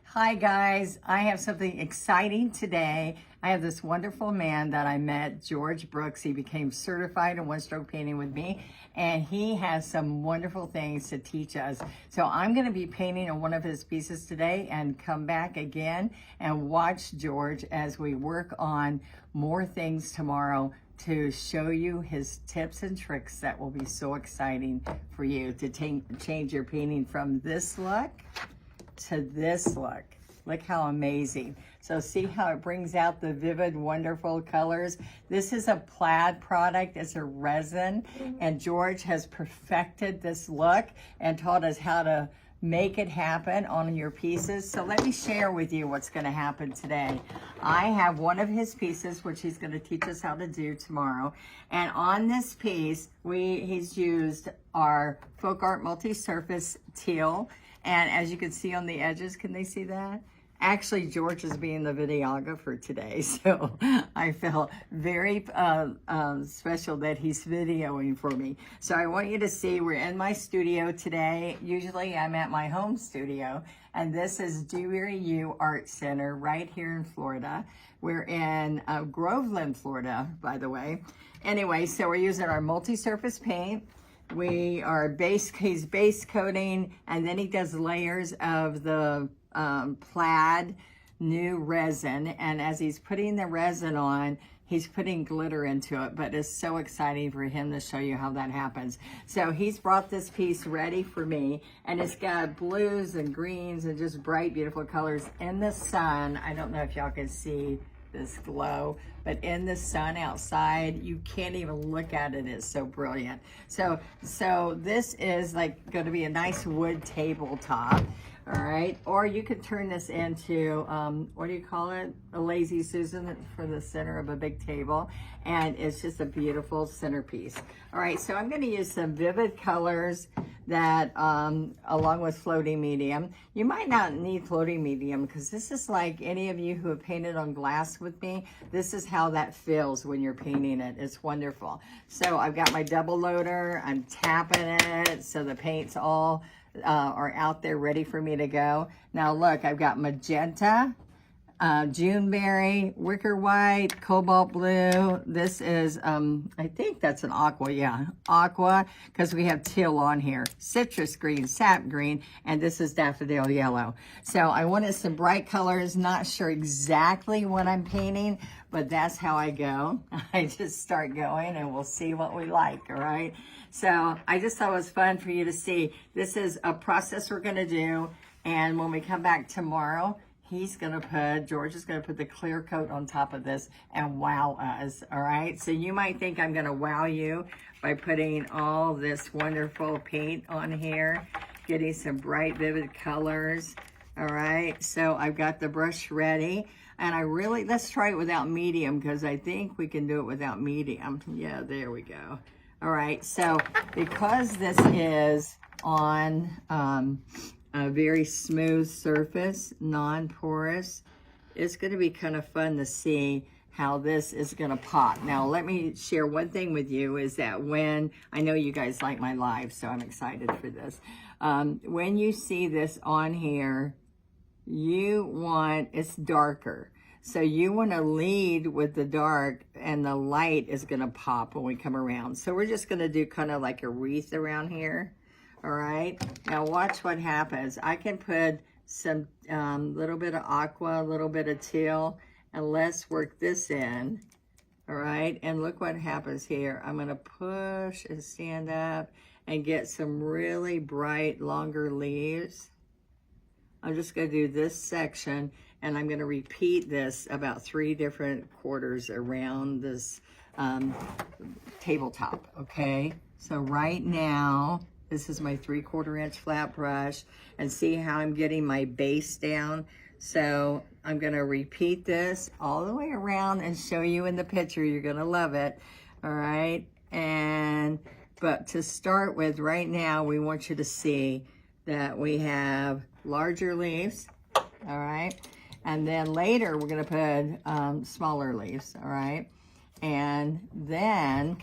Hi guys, I have something exciting today. I have this wonderful man that I met, George Brooks. He became certified in one-stroke painting with me, and he has some wonderful things to teach us. So I'm going to be painting on one of his pieces today and come back again and watch George as we work on more things tomorrow to show you his tips and tricks that will be so exciting for you to change your painting from this look to this look. Look how amazing. So see how it brings out the vivid, wonderful colors. This is a plaid product. It's a resin, and George has perfected this look and taught us how to make it happen on your pieces. So let me share with you what's going to happen today. I have one of his pieces, which he's going to teach us how to do tomorrow. And on this piece, he's used our Folk Art Multi-Surface Teal. And as you can see on the edges, can they see that? Actually, George is being the videographer today, so I felt very special that he's videoing for me. So I want you to see we're in my studio today. Usually I'm at my home studio, and this is Dewberry U Art Center right here in Florida. We're in Groveland, Florida, by the way. Anyway, so we're using our multi-surface paint. He's base coating, and then he does layers of the plaid new resin, and as he's putting the resin on, he's putting glitter into it, but it's so exciting for him to show you how that happens. So he's brought this piece ready for me, and it's got blues and greens and just bright, beautiful colors in the sun. I don't know if y'all can see this glow, but in the sun outside, you can't even look at it. It's so brilliant. So this is like going to be a nice wood tabletop. All right, or you could turn this into, what do you call it? A lazy Susan for the center of a big table. And it's just a beautiful centerpiece. All right, so I'm gonna use some vivid colors that, along with floating medium. You might not need floating medium because this is like any of you who have painted on glass with me, this is how that feels when you're painting it. It's wonderful. So I've got my double loader, I'm tapping it so the paint's all are out there ready for me to go. Now look, I've got magenta, Juneberry, wicker white, cobalt blue. This is, I think that's an aqua, yeah, aqua, because we have teal on here. Citrus green, sap green, and this is daffodil yellow. So I wanted some bright colors, not sure exactly what I'm painting, but that's how I go. I just start going and we'll see what we like, all right? So I just thought it was fun for you to see. This is a process we're gonna do, and when we come back tomorrow, George is gonna put the clear coat on top of this and wow us, all right? So you might think I'm gonna wow you by putting all this wonderful paint on here, getting some bright, vivid colors, all right? So I've got the brush ready, and let's try it without medium because I think we can do it without medium. Yeah, there we go. All right, so because this is on a very smooth surface, non-porous, it's gonna be kind of fun to see how this is gonna pop. Now, let me share one thing with you is that I know you guys like my live, so I'm excited for this. When you see this on here, it's darker. So you want to lead with the dark, and the light is going to pop when we come around. So we're just going to do kind of like a wreath around here. All right. Now watch what happens. I can put some little bit of aqua, a little bit of teal, and let's work this in. All right. And look what happens here. I'm going to push and stand up and get some really bright, longer leaves. I'm just going to do this section, and I'm going to repeat this about 3 different quarters around this tabletop, okay? So right now, this is my 3/4 inch flat brush, and see how I'm getting my base down? So I'm going to repeat this all the way around and show you in the picture. You're going to love it, all right? But to start with, right now, we want you to see that we have larger leaves, all right? And then later, we're gonna put smaller leaves, all right? And then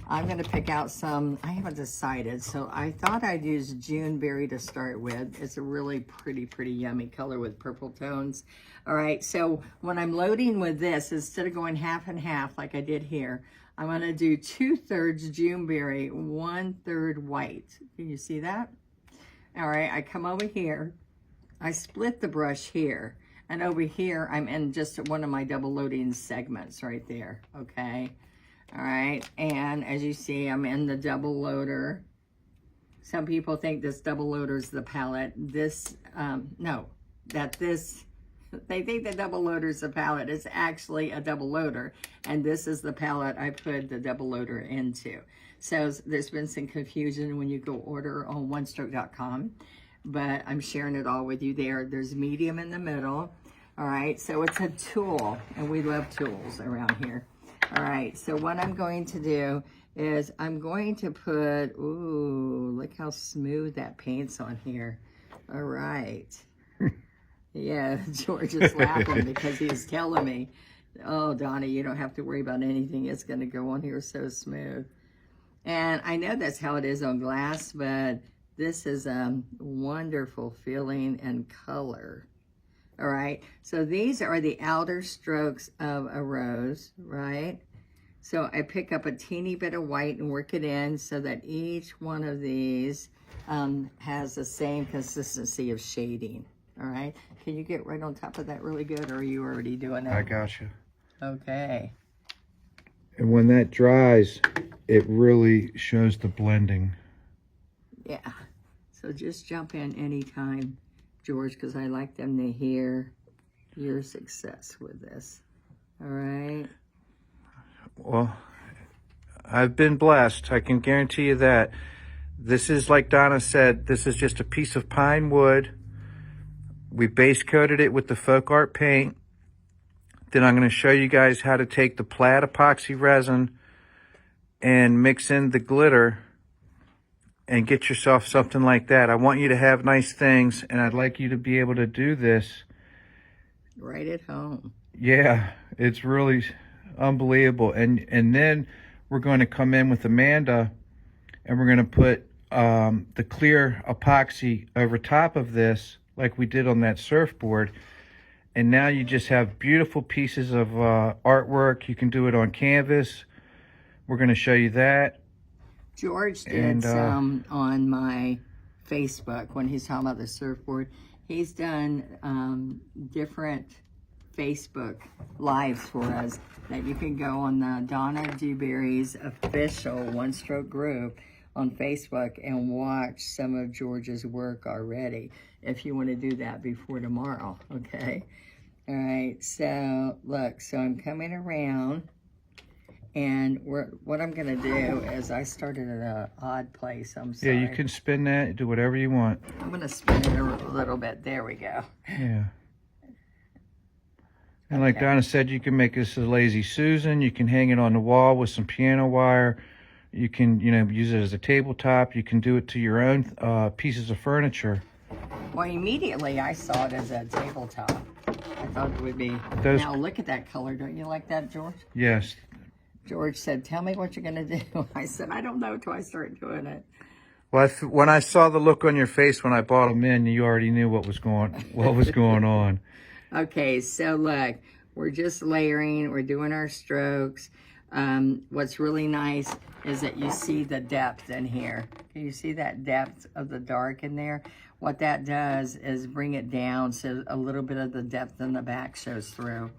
I'm going to pick out some, I haven't decided, so I thought I'd use Juneberry to start with. It's a really pretty yummy color with purple tones. All right, so when I'm loading with this, instead of going half and half like I did here, I'm going to do 2/3 Juneberry, 1/3 white. Can you see that? All right, I come over here. I split the brush here. And over here, I'm in just one of my double loading segments right there, okay? All right, and as you see, I'm in the double loader. Some people think this double loader is the palette. This, they think the double loader is the palette. It's actually a double loader, and this is the palette I put the double loader into. So there's been some confusion when you go order on onestroke.com, but I'm sharing it all with you there. There's medium in the middle. All right, so it's a tool, and we love tools around here. All right, so what I'm going to do is I'm going to put, ooh, look how smooth that paint's on here. All right. Yeah, George is laughing because he's telling me, oh, Donna, you don't have to worry about anything. It's going to go on here so smooth. And I know that's how it is on glass, but this is a wonderful feeling and color. All right, so these are the outer strokes of a rose, right? So I pick up a teeny bit of white and work it in so that each one of these has the same consistency of shading, all right? Can you get right on top of that really good, or are you already doing it? I got you. Okay. And when that dries, it really shows the blending. Yeah, so just jump in anytime, George, because I like them to hear your success with this. All right. Well, I've been blessed. I can guarantee you that. This is, like Donna said, this is just a piece of pine wood. We base coated it with the folk art paint. Then I'm going to show you guys how to take the plaid epoxy resin and mix in the glitter and get yourself something like that. I want you to have nice things, and I'd like you to be able to do this right at home. Yeah, it's really unbelievable. And then we're going to come in with Amanda, and we're going to put the clear epoxy over top of this like we did on that surfboard. And now you just have beautiful pieces of artwork. You can do it on canvas. We're going to show you that. George did some on my Facebook when he's talking about the surfboard. He's done different Facebook lives for us that you can go on the Donna Dewberry's official One Stroke group on Facebook and watch some of George's work already, if you want to do that before tomorrow, okay? All right, so look, so I'm coming around. And what I'm going to do is I started at an odd place. I'm sorry. Yeah, you can spin that. Do whatever you want. I'm going to spin it a little bit. There we go. Yeah. And like Donna said, you can make this a lazy Susan. You can hang it on the wall with some piano wire. You can, use it as a tabletop. You can do it to your own pieces of furniture. Well, immediately I saw it as a tabletop. I thought it would be. Now look at that color. Don't you like that, George? Yes. George said, tell me what you're going to do. I said, I don't know till I start doing it. Well, when I saw the look on your face when I bought them in, you already knew what was going on. Okay, so look, we're just layering. We're doing our strokes. What's really nice is that you see the depth in here. Can you see that depth of the dark in there? What that does is bring it down so a little bit of the depth in the back shows through.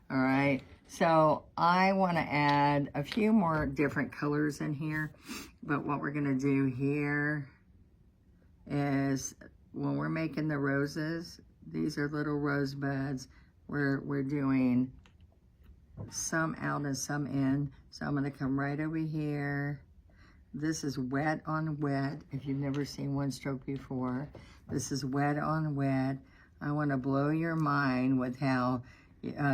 All right. So I want to add a few more different colors in here, but what we're going to do here is when we're making the roses, these are little rose buds. We're doing some out and some in. So I'm going to come right over here. This is wet on wet. If you've never seen One Stroke before, this is wet on wet. I want to blow your mind with how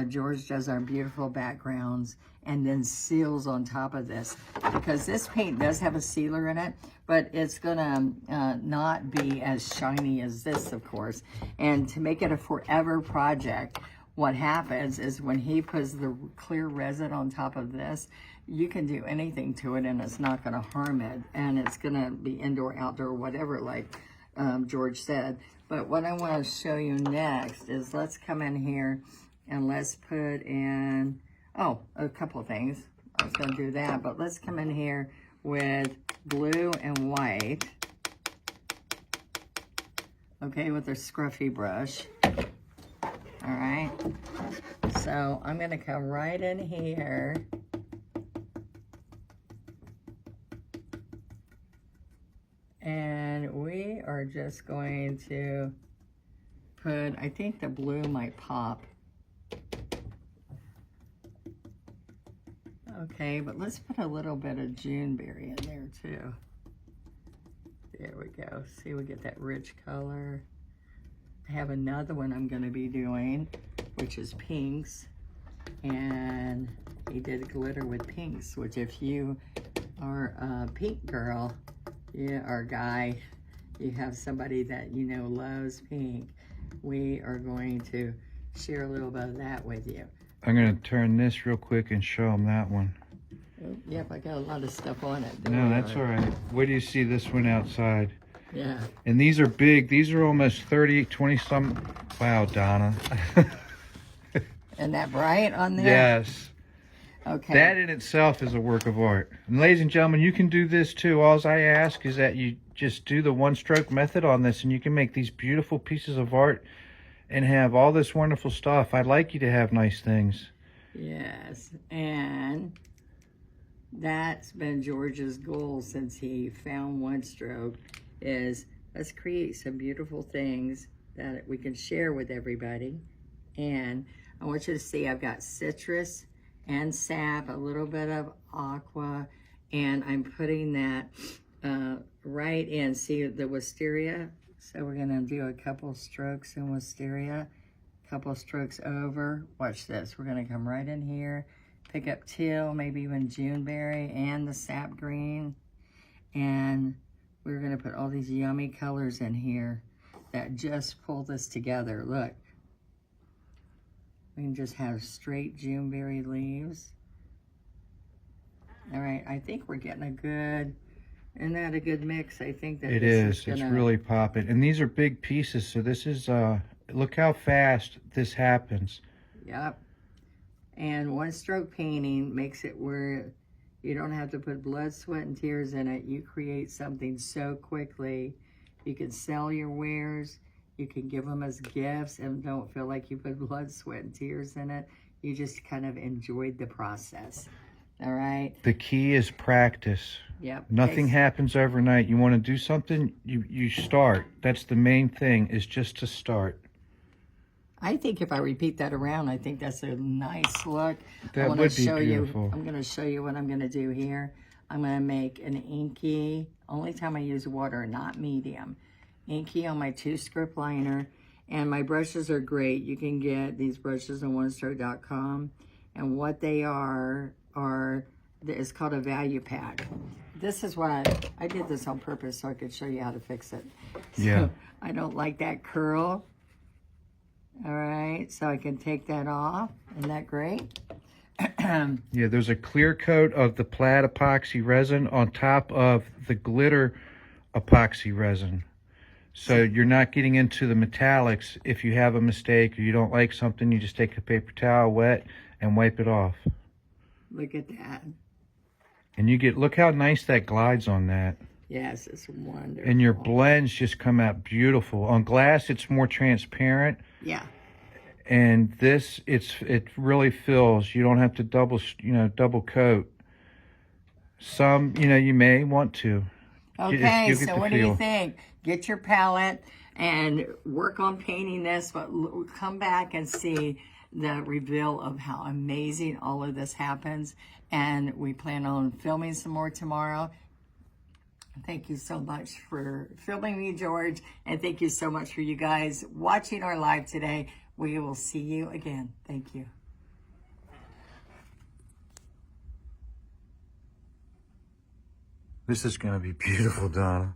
George does our beautiful backgrounds and then seals on top of this, because this paint does have a sealer in it, but it's gonna not be as shiny as this, of course. And to make it a forever project, what happens is when he puts the clear resin on top of this, you can do anything to it and it's not going to harm it. And it's going to be indoor, outdoor, whatever, like George said. But what I want to show you next is let's come in here and let's put in, oh, a couple of things. I was going to do that, but let's come in here with blue and white. Okay, with a scruffy brush. All right. So I'm going to come right in here. And we are just going to put, I think the blue might pop. Okay, but let's put a little bit of Juneberry in there too. There we go. See, we get that rich color. I have another one I'm going to be doing, which is pinks. And he did glitter with pinks, which if you are a pink girl, yeah, or guy, you have somebody that you know loves pink, we are going to share a little bit of that with you. I'm going to turn this real quick and show them that one. Oh, yep, I got a lot of stuff on it. No, that's all right. Where do you see this one outside? Yeah. And these are big. These are almost 30, 20 some. Wow, Donna. Isn't that bright on there? Yes. Okay. That in itself is a work of art. And ladies and gentlemen, you can do this too. All I ask is that you just do the one stroke method on this and you can make these beautiful pieces of art and have all this wonderful stuff. I'd like you to have nice things. Yes, and that's been George's goal since he found one stroke, is let's create some beautiful things that we can share with everybody. And I want you to see I've got citrus and sap, a little bit of aqua, and I'm putting that right in. See the wisteria? So we're gonna do a couple strokes in wisteria, couple strokes over. Watch this, we're gonna come right in here, pick up teal, maybe even Juneberry and the sap green, and we're gonna put all these yummy colors in here that just pull this together. Look. We can just have straight Juneberry leaves. All right, I think we're getting a good, isn't that a good mix? I think that it is. It's really popping. And these are big pieces, so this is, look how fast this happens. Yep. And one stroke painting makes it where you don't have to put blood, sweat, and tears in it. You create something so quickly. You can sell your wares. You can give them as gifts and don't feel like you put blood, sweat, and tears in it. You just kind of enjoyed the process. All right? The key is practice. Yep. Nothing happens overnight. You want to do something, you start. That's the main thing, is just to start. I think if I repeat that around, I think that's a nice look. That would be beautiful. I'm going to show you what I'm going to do here. I'm going to make an inky, only time I use water, not medium. Inky on my 2-script liner, and my brushes are great. You can get these brushes on onestroke.com, and what they are it's called a value pack. This is what I did this on purpose so I could show you how to fix it. So yeah. I don't like that curl. All right, so I can take that off. Isn't that great? Yeah, there's a clear coat of the plaid epoxy resin on top of the glitter epoxy resin. So you're not getting into the metallics. If you have a mistake or you don't like something, you just take a paper towel wet and wipe it off. Look at that. And you get, look how nice that glides on that. Yes, it's wonderful. And your blends just come out beautiful. On glass, it's more transparent. Yeah. And this, it really fills. You don't have to double coat. Some, you may want to. Okay, so what do you think? Get your palette and work on painting this, but come back and see the reveal of how amazing all of this happens. And we plan on filming some more tomorrow. Thank you so much for filming me, George. And thank you so much for you guys watching our live today. We will see you again. Thank you. This is going to be beautiful, Donna.